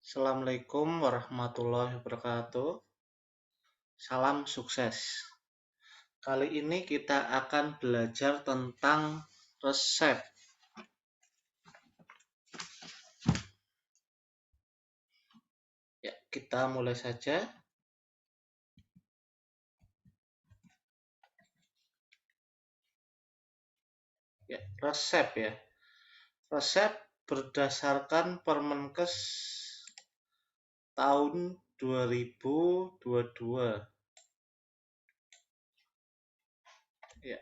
Assalamualaikum warahmatullahi wabarakatuh. Salam sukses. Kali ini kita akan belajar tentang resep. Ya, kita mulai saja. Ya, resep ya. Resep berdasarkan Permenkes tahun 2022. Ya,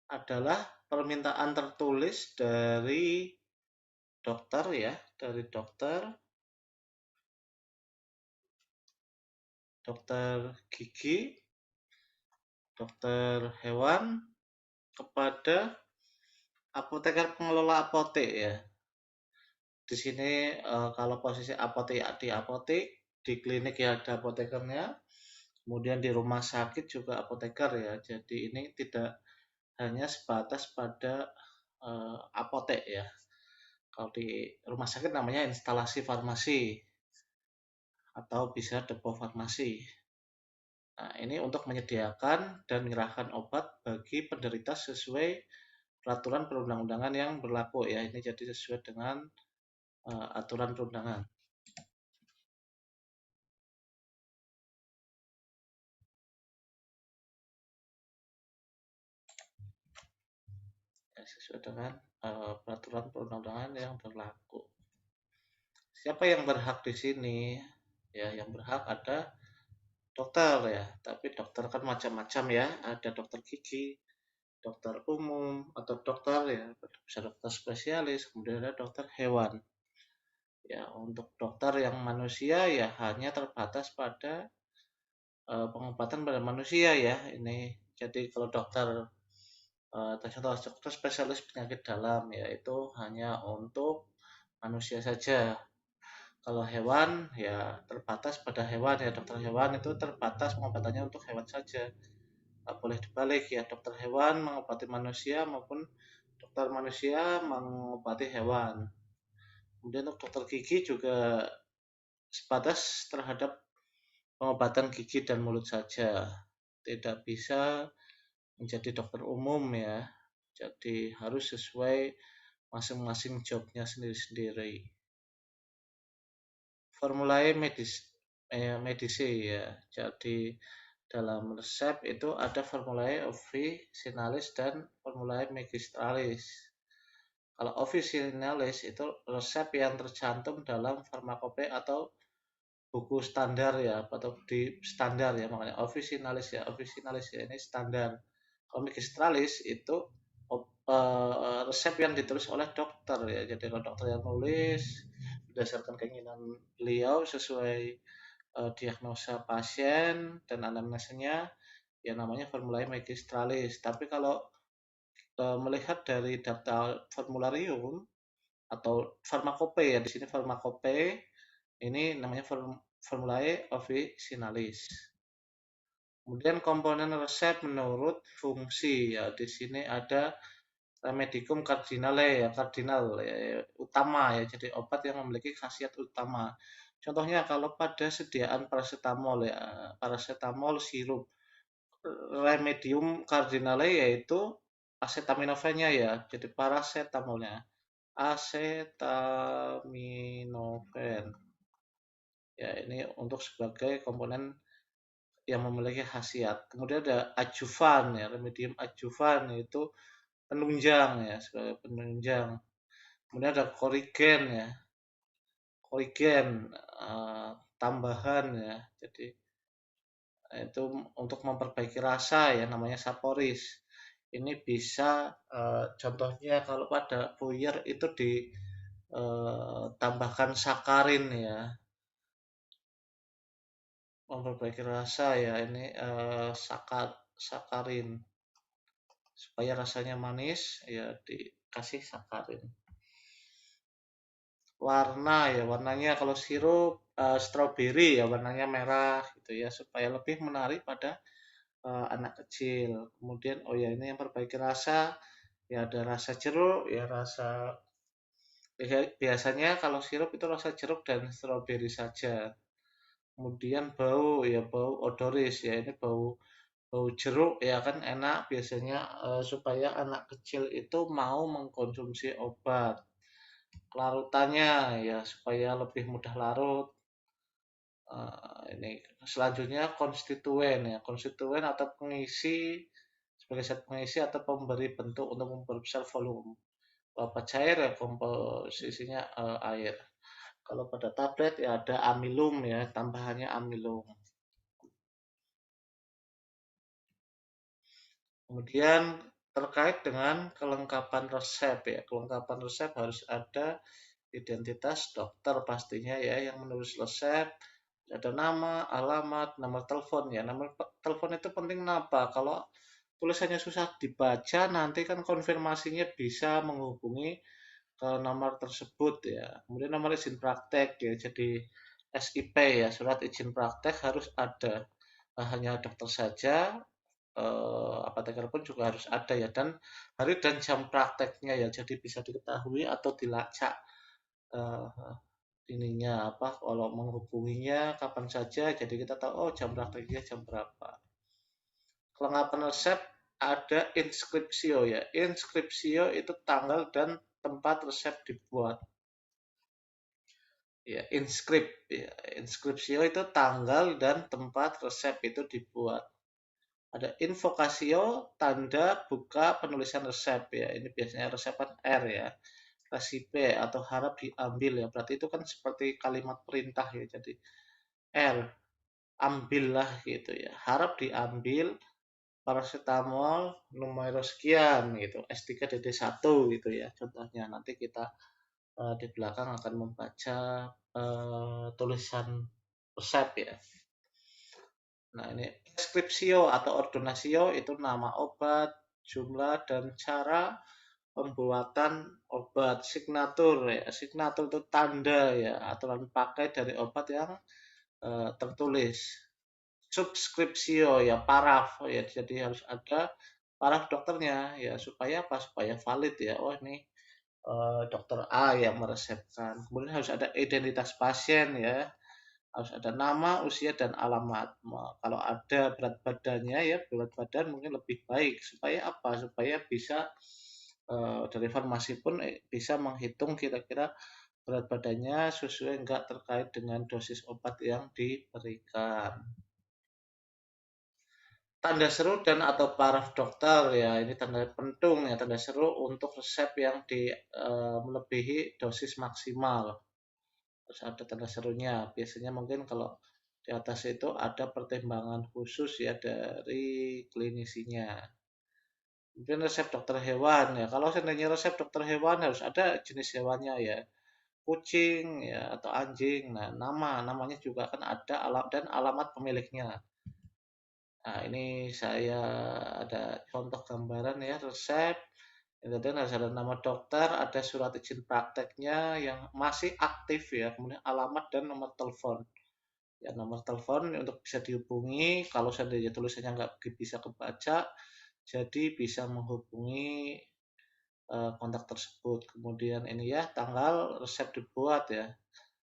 adalah permintaan tertulis dari dokter ya, dari dokter gigi, dokter hewan kepada apoteker pengelola apotek ya. Di sini kalau posisi apotek ya di apotek, di klinik ya ada apotekernya, kemudian di rumah sakit juga apoteker ya. Jadi ini tidak hanya sebatas pada apotek ya. Kalau di rumah sakit namanya instalasi farmasi atau bisa depo farmasi. Nah, ini untuk menyediakan dan menyerahkan obat bagi penderita sesuai peraturan perundang-undangan yang berlaku ya. Ini jadi sesuai dengan aturan perundangan. Ya, sesuai dengan peraturan perundang-undangan yang berlaku. Siapa yang berhak di sini? Ya, yang berhak ada dokter ya. Tapi dokter kan macam-macam ya. Ada dokter gigi, dokter umum, atau dokter ya, bisa dokter spesialis, kemudian ada dokter hewan. Ya, untuk dokter yang manusia ya hanya terbatas pada pengobatan pada manusia ya. Ini jadi kalau dokter contoh dokter spesialis penyakit dalam yaitu hanya untuk manusia saja. Kalau hewan ya terbatas pada hewan ya, dokter hewan itu terbatas pengobatannya untuk hewan saja. Nggak boleh dibalik ya, dokter hewan mengobati manusia maupun dokter manusia mengobati hewan. Kemudian untuk dokter gigi juga sebatas terhadap pengobatan gigi dan mulut saja. Tidak bisa menjadi dokter umum ya. Jadi harus sesuai masing-masing jobnya sendiri-sendiri. Formulae medisi ya. Jadi dalam resep itu ada formulae officinalis dan formulae magistralis. Kalau officinalis itu resep yang tercantum dalam farmakope atau buku standar ya, atau di standar ya, makanya officinalis ya ini standar. Kalau magistralis itu resep yang ditulis oleh dokter ya. Jadi kalau dokter yang nulis berdasarkan keinginan beliau sesuai diagnosa pasien dan anamnesanya ya namanya formulae magistralis. Tapi kalau melihat dari data formularium atau farmakope ya, di sini farmakope ini namanya formulae officinalis. Kemudian komponen resep menurut fungsi ya, di sini ada remedium cardinale ya, kardinal ya, utama ya, jadi obat yang memiliki khasiat utama. Contohnya kalau pada sediaan paracetamol ya, paracetamol sirup, remedium cardinale yaitu acetaminophennya ya, jadi paracetamolnya, acetaminophen. Ya, ini untuk sebagai komponen yang memiliki khasiat. Kemudian ada adjuvan ya, remedium adjuvan yaitu penunjang ya, sebagai penunjang. Kemudian ada korigen ya, korigen tambahan ya. Jadi itu untuk memperbaiki rasa ya, namanya saporis. Ini bisa contohnya kalau pada puyer itu ditambahkan sakarin ya, memperbaiki rasa ya, ini sakarin supaya rasanya manis ya, dikasih sakarin. Warna ya, warnanya kalau sirup stroberi ya warnanya merah gitu ya, supaya lebih menarik pada anak kecil. Kemudian oh ya, ini yang perbaiki rasa ya, ada rasa jeruk ya, rasa Biasanya kalau sirup itu rasa jeruk dan stroberi saja. Kemudian bau ya bau odoris ya ini bau bau jeruk ya kan enak biasanya supaya anak kecil itu mau mengkonsumsi obat. Larutannya ya supaya lebih mudah larut. Ini selanjutnya konstituen ya konstituen atau pengisi sebagai zat pengisi atau pemberi bentuk untuk memperbesar volume. Obat cair ya komposisinya air. Kalau pada tablet ya ada amilum ya tambahannya amilum. Kemudian terkait dengan kelengkapan resep ya kelengkapan resep harus ada identitas dokter pastinya ya yang menulis resep, ada nama, alamat, nomor telepon ya. Nomor telepon itu penting kenapa? Kalau tulisannya susah dibaca, nanti kan konfirmasinya bisa menghubungi ke nomor tersebut ya. Kemudian nomor izin praktek ya. Jadi SIP ya, surat izin praktek harus ada. Hanya dokter saja, apoteker pun juga harus ada ya. Dan hari dan jam prakteknya ya, jadi bisa diketahui atau dilacak eh, ininya apa kalau menghubunginya kapan saja jadi kita tahu oh jam prakteknya jam berapa. Kelengkapan resep ada inskripsio ya. Inskripsio itu tanggal dan tempat resep dibuat. Ya, ya. Inskripsio itu tanggal dan tempat resep itu dibuat. Ada invokasio, tanda buka penulisan resep ya. Ini biasanya resep kan R ya. Resipe atau harap diambil ya. Berarti itu kan seperti kalimat perintah ya. Jadi R, ambillah gitu ya. Harap diambil paracetamol numero sekian gitu. S3DD1 gitu ya. Contohnya nanti kita di belakang akan membaca tulisan resep ya. Nah, ini preskripsio atau ordonasio itu nama obat, jumlah dan cara pembuatan obat. Signatur ya. Signatur itu tanda ya, aturan pakai dari obat yang tertulis. Subskripsio ya, paraf ya. Jadi harus ada paraf dokternya ya supaya apa? Supaya valid ya. Oh, ini dokter A yang meresepkan. Kemudian harus ada identitas pasien ya, harus ada nama, usia dan alamat. Kalau ada berat badannya ya berat badan mungkin lebih baik supaya apa? Supaya bisa dari farmasi pun bisa menghitung kira-kira berat badannya sesuai enggak terkait dengan dosis obat yang diberikan. Tanda seru dan atau paraf dokter ya ini tanda pentung ya tanda seru untuk resep yang di melebihi dosis maksimal. Terus ada tanda serunya. Biasanya mungkin kalau di atas itu ada pertimbangan khusus ya dari klinisinya. Mungkin resep dokter hewan ya. Kalau seandainya resep dokter hewan harus ada jenis hewannya ya. Kucing ya atau anjing. Nah, namanya juga kan ada alam dan alamat pemiliknya. Nah, ini saya ada contoh gambaran ya resep. Kemudian harus ada nama dokter, ada surat izin prakteknya yang masih aktif ya, kemudian alamat dan nomor telepon. Ya, nomor telepon untuk bisa dihubungi, kalau seandainya tulisannya nggak bisa kebaca, jadi bisa menghubungi kontak tersebut. Kemudian ini ya, tanggal resep dibuat ya,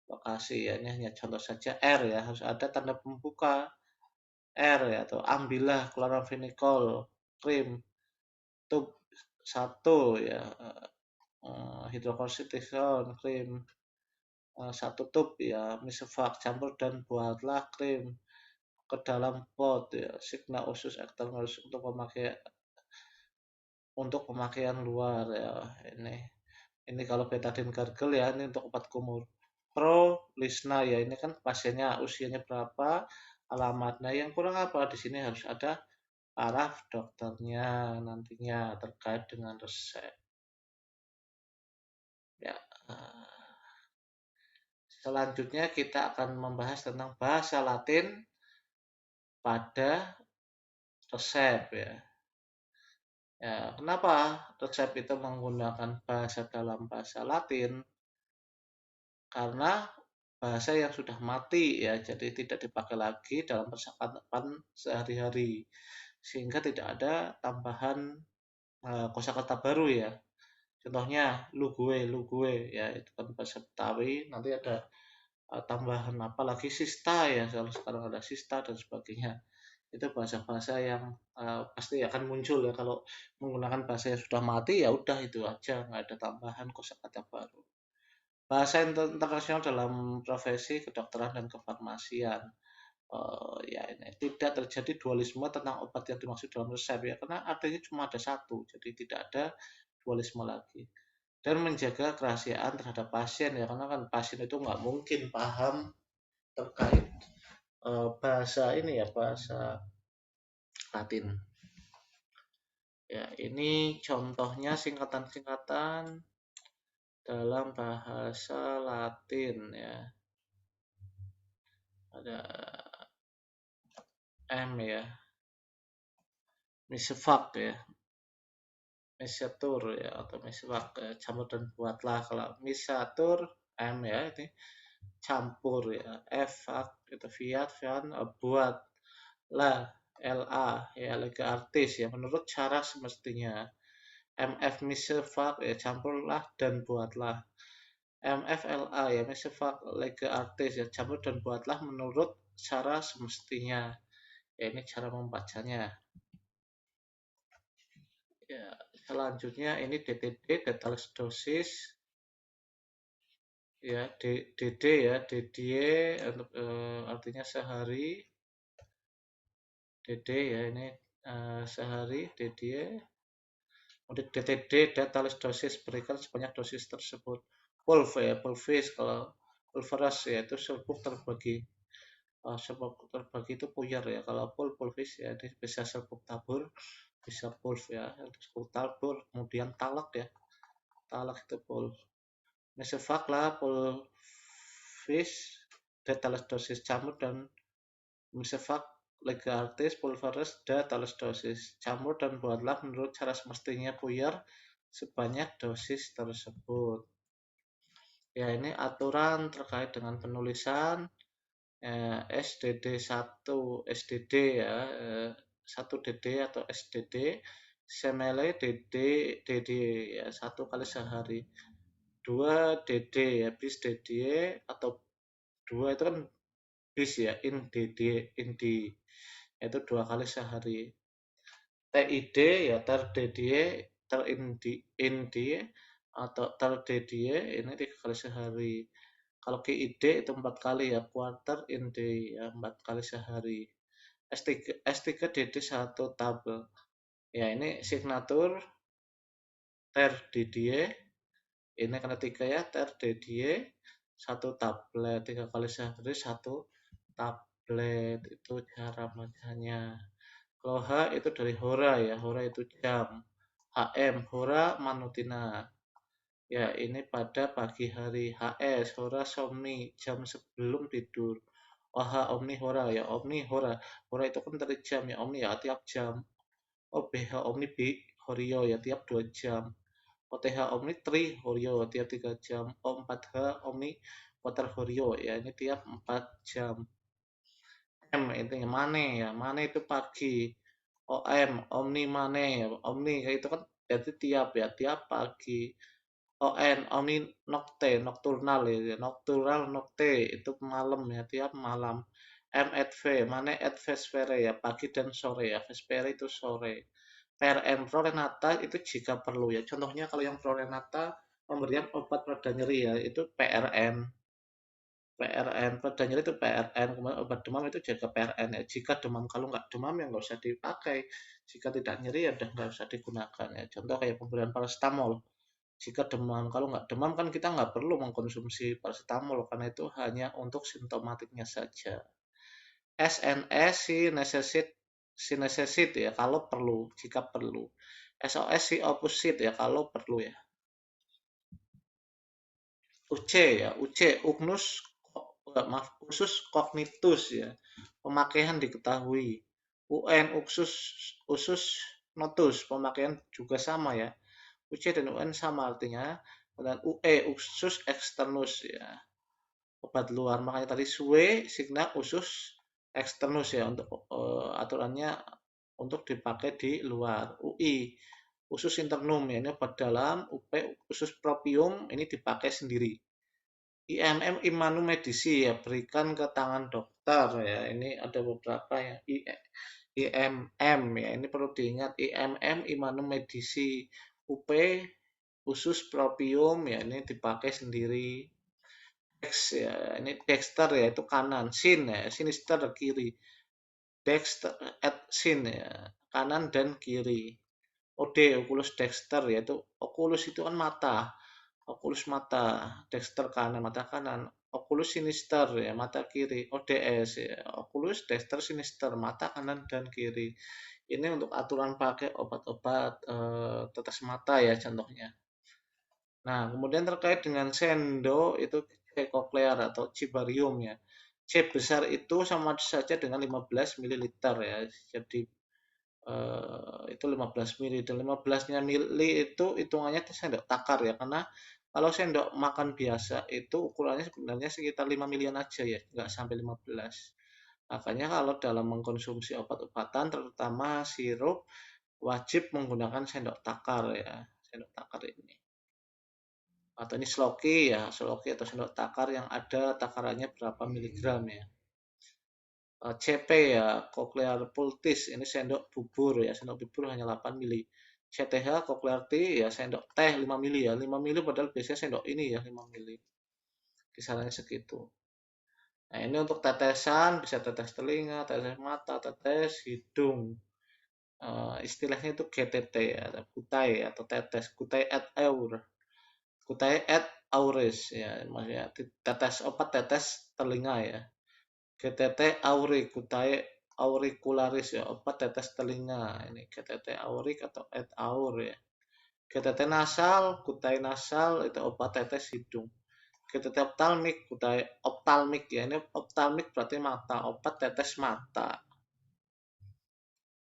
lokasi ya, ini hanya contoh saja R ya, harus ada tanda pembuka R ya, atau ambillah chloramphenicol krim tub 1 ya, hidrokortisone krim 1 tub ya, misovak campur dan buatlah krim ke dalam pot ya, signa usus eksternus untuk pemakaian luar ya. Ini kalau betadine gargle ya, ini untuk obat kumur. Pro Lisna ya, ini kan pasiennya usianya berapa, alamatnya yang kurang apa di sini harus ada paraf dokternya nantinya terkait dengan resep. Ya, selanjutnya kita akan membahas tentang bahasa Latin pada resep ya. Ya, kenapa resep itu menggunakan bahasa dalam bahasa Latin? Karena bahasa yang sudah mati ya, jadi tidak dipakai lagi dalam percakapan sehari-hari. Sehingga tidak ada tambahan kosakata baru ya. Contohnya lugue ya itu kan bahasa Betawi. Nanti ada tambahan apa lagi sista ya, kalau sekarang ada sista dan sebagainya. Itu bahasa-bahasa yang pasti akan muncul ya kalau menggunakan bahasa yang sudah mati, ya udah itu aja, nggak ada tambahan kosakata baru. Bahasa internasional dalam profesi kedokteran dan kefarmasian. Ya ini tidak terjadi dualisme tentang obat yang dimaksud dalam resep ya, karena artinya cuma ada satu, jadi tidak ada dualisme lagi. Dan menjaga kerahasiaan terhadap pasien ya, karena kan pasien itu nggak mungkin paham terkait bahasa ini ya, bahasa Latin. Ya, ini contohnya singkatan-singkatan dalam bahasa Latin ya. Ada M ya, misefak ya, misatur ya, atau misefak ya, campur dan buatlah. Kalau misatur M ya, ini campur ya. F fak itu fiat, fian buat. La LA ya, lega artis ya, menurut cara semestinya. MF misefak ya, campurlah dan buatlah. MFLA ya, misefak lega artis ya, campur dan buatlah menurut cara semestinya. Ya, ini cara membacanya. Ya, selanjutnya ini DTD, detalis dosis. Ya, DD ya, DDY untuk artinya sehari. DD ya, ini sehari, DDY. Untuk DTD, detalis dosis, berikan sebanyak dosis tersebut. Pulv ya, pulvis, kalau pulveras ya, itu serbuk terbagi. Serbuk terbagi itu puyer ya, kalau pulvis ya, ini bisa serbuk tabur, bisa pulv ya, serbuk tabur, kemudian talak ya, talak itu pulv. Mesefak lah, pulvis, detalis dosis campur, dan mesefak lega artis, pulveris, detalis dosis campur dan buatlah menurut cara semestinya puyer sebanyak dosis tersebut. Ya, ini aturan terkait dengan penulisan SDD 1 SDD ya, 1 DD atau SDD, semele DD DD ya, 1 kali sehari. 2 DD ya, bis DD atau 2 itu kan bis ya, in DD indi itu 2 kali sehari. TID ya, ter DD ter indi atau ter DD ini 3 kali sehari. Kalau KID itu 4 kali ya, quarter in day ya, 4 kali sehari. S3 DD 1 tabel. Ya, ini signatur ter DD ini karena 3 ya, ter DD 1 tablet, 3 kali sehari 1 tablet. Itu cara bacanya. Kalau H itu dari hora ya, hora itu jam. HM, hora manutina. Ya, ini pada pagi hari. HS, hora somni, jam sebelum tidur. OH, omni hora ya, omni hora. Hora itu kan dari jam ya, omni ya tiap jam. OBH, omni bi horio ya, tiap 2 jam. OTH, omni tri horio, tiap 3 jam. O4H, omni quarter horio ya, ini tiap 4 jam. M itu mane ya, mane itu pagi. OM, omni mane ya, omni itu kan berarti tiap ya, tiap pagi. ON, omni nocte, nocturnal ya, nocturnal nocte itu malam ya, tiap malam. M at V, mana at vespere ya, pagi dan sore ya, vespere itu sore. PRN, prorenata itu jika perlu ya. Contohnya kalau yang prorenata pemberian obat pereda nyeri ya, itu PRN. PRN, pereda nyeri itu PRN, kemudian obat demam itu jaga PRN ya. Jika demam, kalau nggak demam ya nggak usah dipakai. Jika tidak nyeri ya udah nggak usah digunakan ya. Contoh kayak pemberian paracetamol. Jika demam, kalau nggak demam kan kita nggak perlu mengkonsumsi paracetamol karena itu hanya untuk simptomatiknya saja. SNS si necessit ya kalau perlu, jika perlu. SOS si opposite ya kalau perlu ya. UC ya, UC ugnus maaf, usus cognitus ya. Pemakaian diketahui. UN usus notus, pemakaian juga sama ya. UC dan UN sama artinya. Dan UE usus externus ya, obat luar. Makanya tadi SUE signa usus externus ya, untuk aturannya untuk dipakai di luar. UI usus internum ya, ini obat dalam, UP usus propium ini dipakai sendiri. IMM Immanum Medisi ya, berikan ke tangan dokter ya. Ini ada beberapa ya. IMM ya, ini perlu diingat IMM Immanum Medisi. UP usus propium ya, ini dipakai sendiri. Dex ya, ini Dexter ya, itu kanan. Sin ya, sinister kiri. Dexter at sin ya, kanan dan kiri. OD Oculus Dexter yaitu Oculus itu kan mata. Oculus mata, Dexter kanan, mata kanan. Oculus sinister ya, mata kiri. ODS ya, Oculus Dexter sinister, mata kanan dan kiri. Ini untuk aturan pakai obat-obat tetes mata ya contohnya. Nah, kemudian terkait dengan sendo itu C koklear atau cibarium ya. C besar itu sama saja dengan 15 ml ya. Jadi itu 15 mili dan 15-nya mili itu hitungannya sendok takar ya, karena kalau sendok makan biasa itu ukurannya sebenarnya sekitar 5 milian aja ya, nggak sampai 15. Makanya kalau dalam mengkonsumsi obat-obatan terutama sirup wajib menggunakan sendok takar ya, sendok takar ini. Atau ini sloki ya, sloki atau sendok takar yang ada takarannya berapa miligram ya. CP ya, cochlear pultis, ini sendok bubur ya, sendok bubur hanya 8 mili. CTH cochlear T ya, sendok teh 5 mili ya, 5 mili padahal biasanya sendok ini ya 5 mili. Kisarannya segitu. Nah, ini untuk tetesan, bisa tetes telinga, tetes mata, tetes hidung. Istilahnya itu GTT ya, kutai atau tetes, kutai et eur. Kutai et auris ya, maksudnya tetes obat tetes telinga ya. GTT auriculae auricularis ya, obat tetes telinga. Ini GTT aurik atau et aur ya. GTT nasal, kutai nasal itu obat tetes hidung. GTT optalmik, kutai optalmik ya. Ini optalmik berarti mata, obat tetes mata.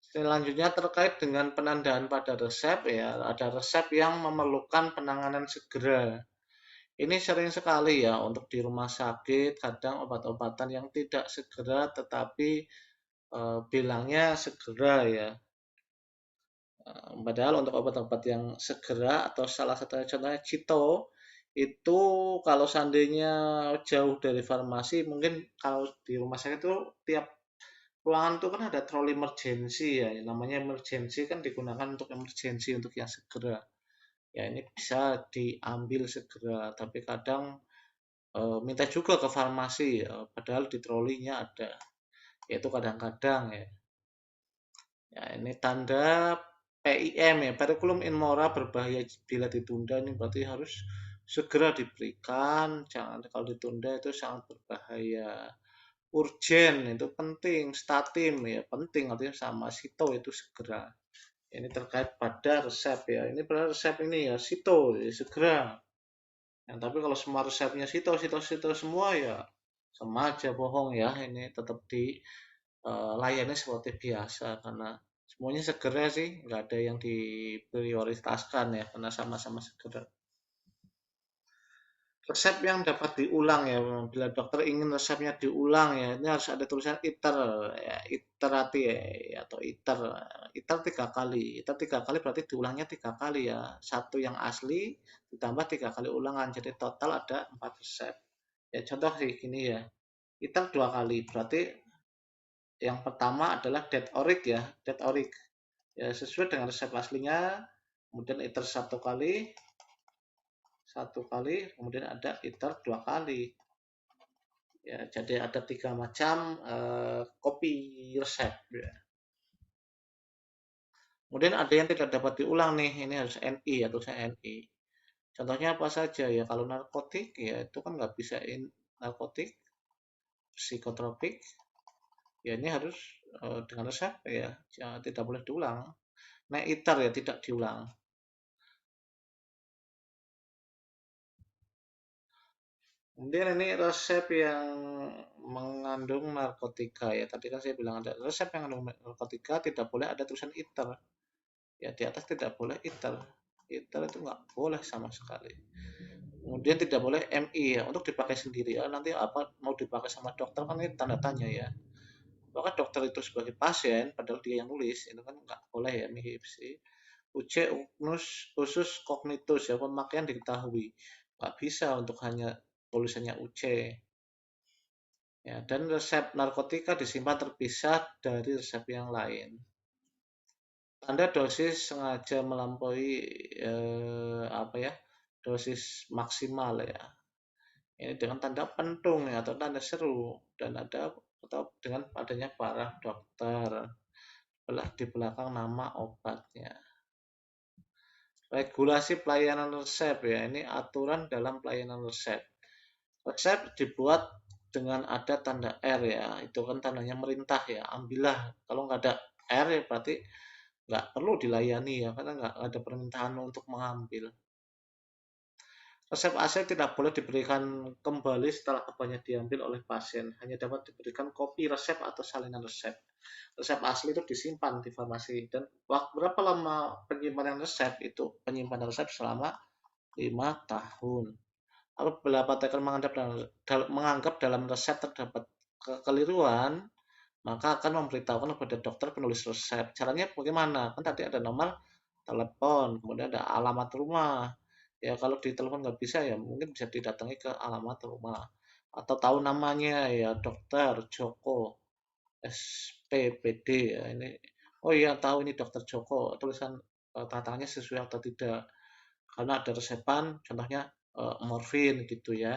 Selanjutnya terkait dengan penandaan pada resep ya, ada resep yang memerlukan penanganan segera. Ini sering sekali ya untuk di rumah sakit, kadang obat-obatan yang tidak segera tetapi bilangnya segera ya. Padahal untuk obat-obat yang segera atau salah satunya contohnya Cito itu kalau seandainya jauh dari farmasi mungkin kalau di rumah sakit itu tiap ruangan itu kan ada troli emergency ya, namanya emergency kan digunakan untuk emergency untuk yang segera. Ya ini bisa diambil segera, tapi kadang minta juga ke farmasi ya, padahal di trolinya ada. Yaitu kadang-kadang ya. Ya, ini tanda PIM ya, Periculum in mora berbahaya bila ditunda, ini berarti harus segera diberikan, jangan kalau ditunda itu sangat berbahaya. Urgen itu penting, statin ya penting, artinya sama sito itu segera. Ini terkait pada resep ya, ini pada resep ini ya sito ya, segera. Ya, tapi kalau semua resepnya sito sito sito semua ya sama aja bohong ya, ini tetap di layani seperti biasa karena semuanya segera sih, nggak ada yang diprioritaskan ya karena sama-sama segera. Resep yang dapat diulang ya, bila dokter ingin resepnya diulang ya, ini harus ada tulisan iter ya, iterati ya, atau iter, iter 3 kali, iter 3 kali berarti diulangnya 3 kali ya, satu yang asli ditambah 3 kali ulangan, jadi total ada 4 resep. Ya contoh sih gini ya, iter 2 kali berarti yang pertama adalah dead oric ya, dead oric ya sesuai dengan resep aslinya, kemudian iter 1 kali, 1 kali, kemudian ada iter 2 kali ya, jadi ada 3 macam kopi resep ya. Kemudian ada yang tidak dapat diulang nih, ini harus NI atau NI. Contohnya apa saja ya, kalau narkotik ya itu kan nggak bisa narkotik, psikotropik ya ini harus dengan resep ya, tidak boleh diulang. Nah iter ya tidak diulang. Kemudian ini resep yang mengandung narkotika ya. Tadi kan saya bilang ada resep yang mengandung narkotika tidak boleh ada tulisan iter. Ya di atas tidak boleh iter. Iter itu nggak boleh sama sekali. Kemudian tidak boleh MI ya untuk dipakai sendiri ya. Nanti apa mau dipakai sama dokter kan ini tanda tanya ya. Apakah dokter itu sebagai pasien padahal dia yang nulis itu kan nggak boleh ya MIHIPSI. usus cognitus ya, pemakaian diketahui. Nggak bisa untuk hanya tulisannya UC. Ya, dan resep narkotika disimpan terpisah dari resep yang lain. Tanda dosis sengaja melampaui apa ya, dosis maksimal ya. Ini dengan tanda pentung ya, atau tanda seru, dan ada atau dengan adanya para dokter di belakang nama obatnya. Regulasi pelayanan resep ya, ini aturan dalam pelayanan resep. Resep dibuat dengan ada tanda R ya, itu kan tandanya merintah ya, ambillah. Kalau nggak ada R ya berarti nggak perlu dilayani ya, karena nggak ada permintaan untuk mengambil. Resep asli tidak boleh diberikan kembali setelah obatnya diambil oleh pasien, hanya dapat diberikan kopi resep atau salinan resep. Resep asli itu disimpan di farmasi, dan berapa lama penyimpanan resep itu? Penyimpanan resep selama 5 tahun. Apabila apoteker menganggap dalam resep terdapat kekeliruan, maka akan memberitahukan kepada dokter penulis resep. Caranya bagaimana? Kan tadi ada nomor telepon, kemudian ada alamat rumah. Ya kalau di telepon nggak bisa ya mungkin bisa didatangi ke alamat rumah. Atau tahu namanya ya dokter Joko SPPD ya ini. Oh iya tahu ini dokter Joko, tulisan tanda tangannya sesuai atau tidak. Karena ada resepan contohnya morfin gitu ya.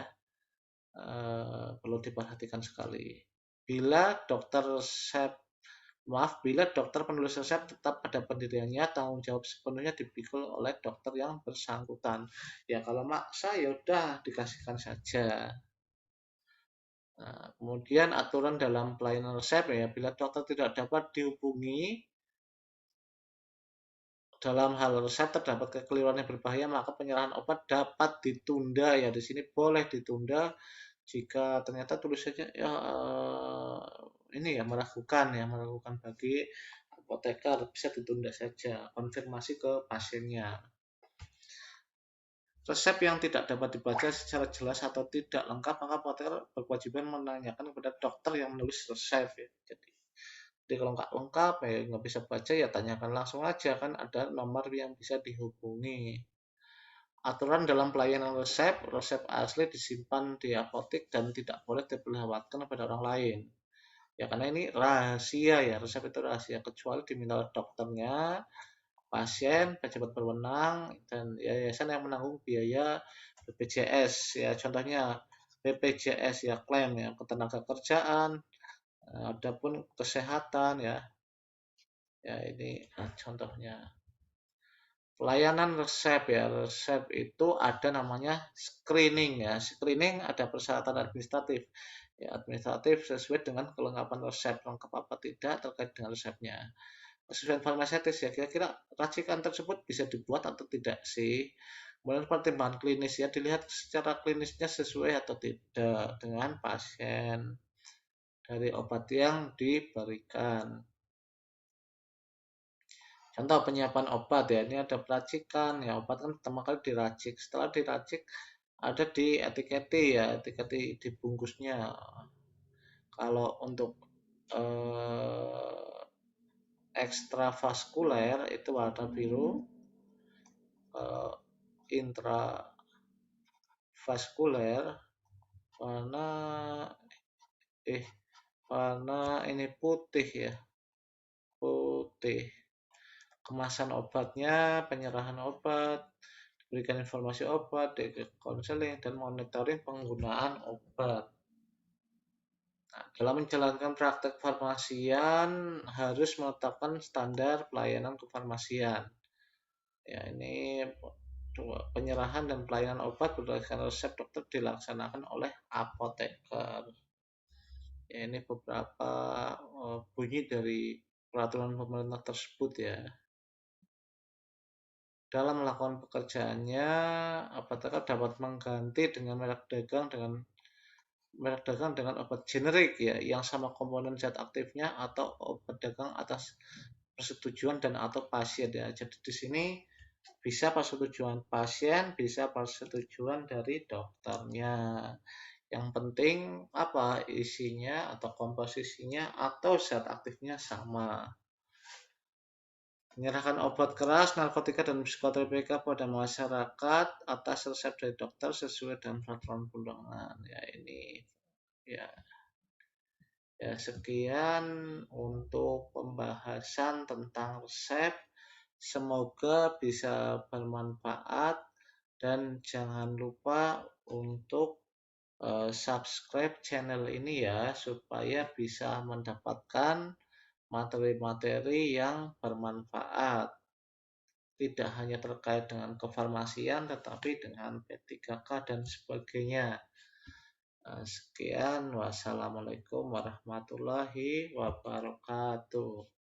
Perlu diperhatikan sekali. Bila dokter penulis resep tetap pada pendiriannya, tanggung jawab sepenuhnya dipikul oleh dokter yang bersangkutan. Ya kalau maksa ya udah dikasihkan saja. Nah, kemudian aturan dalam pelayanan resep ya, bila dokter tidak dapat dihubungi dalam hal resep terdapat kekeliruan yang berbahaya, maka penyerahan obat dapat ditunda ya. Di sini boleh ditunda jika ternyata tulisannya ya ini ya meragukan bagi apoteker, bisa ditunda saja, konfirmasi ke pasiennya. Resep yang tidak dapat dibaca secara jelas atau tidak lengkap, maka apoteker berkewajiban menanyakan kepada dokter yang menulis resep ya. Jadi kalau nggak lengkap ya nggak bisa baca ya tanyakan langsung aja, kan ada nomor yang bisa dihubungi. Aturan dalam pelayanan resep, resep asli disimpan di apotek dan tidak boleh diperlihatkan kepada orang lain. Ya karena ini rahasia ya, resep itu rahasia kecuali diminta oleh dokternya, pasien, pejabat berwenang, dan yayasan yang menanggung biaya BPJS ya, contohnya BPJS ya, klaim ya, ketenaga kerjaan, adapun kesehatan ya, ya ini contohnya. Pelayanan resep ya, resep itu ada namanya screening ya, screening ada persyaratan administratif ya, administratif sesuai dengan kelengkapan resep, lengkap apa tidak terkait dengan resepnya. Kesesuaian farmaseutis ya, kira-kira racikan tersebut bisa dibuat atau tidak sih. Kemudian pertimbangan klinis ya, dilihat secara klinisnya sesuai atau tidak dengan pasien dari obat yang diberikan. Contoh penyiapan obat ya, ini ada peracikan ya, obat kan pertama kali diracik, setelah diracik ada di etiketi ya, etiketi dibungkusnya. Kalau untuk ekstravaskuler itu warna biru, intravaskuler warna warna ini putih ya, putih. Kemasan obatnya, penyerahan obat, berikan informasi obat, konseling, dan monitoring penggunaan obat. Nah, dalam menjalankan praktek farmasian harus menetapkan standar pelayanan kefarmasian. Ya, ini penyerahan dan pelayanan obat berdasarkan resep dokter dilaksanakan oleh apoteker. Ya, ini beberapa bunyi dari peraturan pemerintah tersebut ya. Dalam melakukan pekerjaannya, apoteker dapat mengganti dengan merek dagang dengan obat generik ya yang sama komponen zat aktifnya, atau obat dagang atas persetujuan dan atau pasien ya. Jadi di sini bisa persetujuan pasien, bisa persetujuan dari dokternya. Yang penting apa isinya atau komposisinya atau zat aktifnya sama. Menyerahkan obat keras, narkotika, dan psikotropika pada masyarakat atas resep dari dokter sesuai dengan peraturan perundangan. Ya ini ya ya sekian untuk pembahasan tentang resep. Semoga bisa bermanfaat dan jangan lupa untuk subscribe channel ini ya supaya bisa mendapatkan materi-materi yang bermanfaat. Tidak hanya terkait dengan kefarmasian tetapi dengan P3K dan sebagainya. Sekian, wassalamualaikum warahmatullahi wabarakatuh.